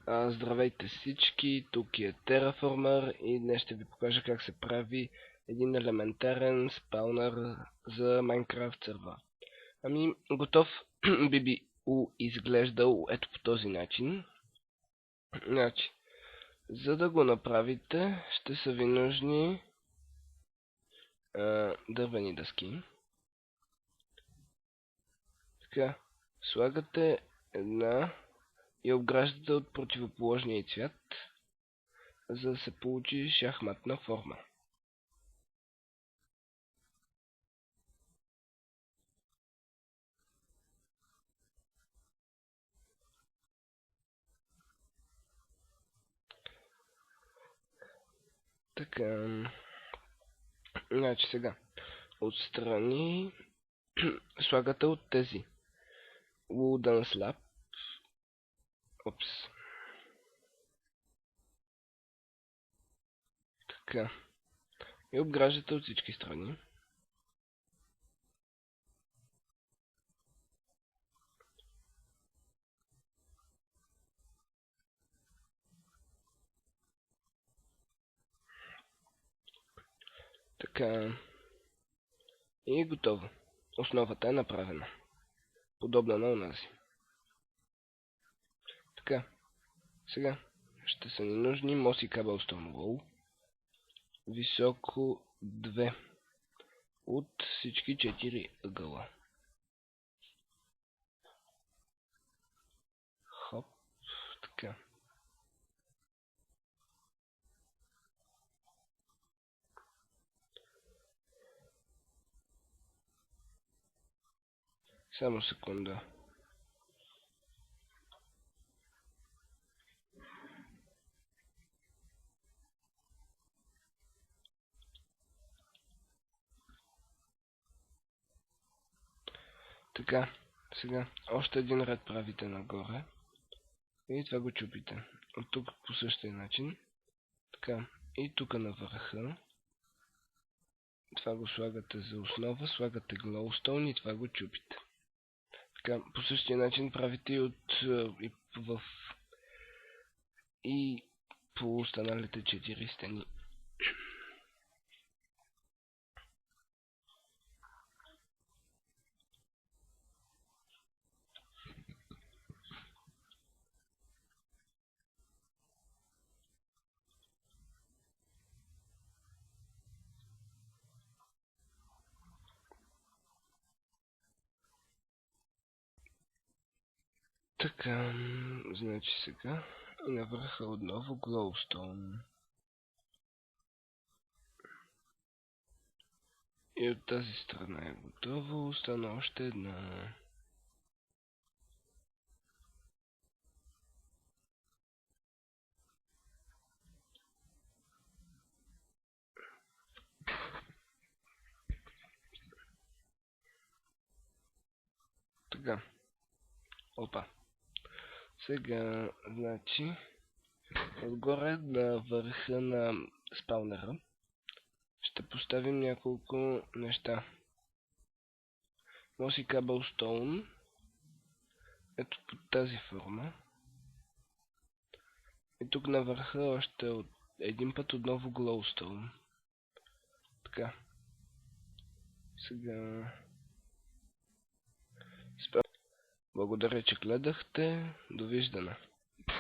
Здравейте всички, тук е Terraformer и днес ще ви покажа как се прави един елементарен спаунър за Minecraft сервер. Готов би изглеждал ето по този начин. За да го направите, ще са ви нужни дървени дъски. Така, слагате една и обграждате от противоположния цвят, за да се получи шахматна форма. Така, сега, отстрани слагате от тези wooden slab. Така. И обграждате от всички страни. Така. И е готово. Основата е направена. Подобна на онази. Така. Сега ще са ни нужни mossy cobblestone wall. Високо 2 от всички 4 ъгъла. Хоп. Така. Само секунда. Така, сега още един ред правите нагоре и това го чупите. От тук по същия начин. Така, и тук на върха. Това го слагате за основа, слагате glowstone и това го чупите. Така, по същия начин правите и по останалите 4 стени. Така, значи сега и на върха отново glowstone. И от тази страна е готово, остана още една. Така. Опа. Сега, значи, отгоре на върха на спаунера ще поставим няколко неща. Mossy cobblestone. Ето под тази форма. И тук на върха още един път отново glowstone. Така. Сега... Благодаря, че гледахте. Довиждане.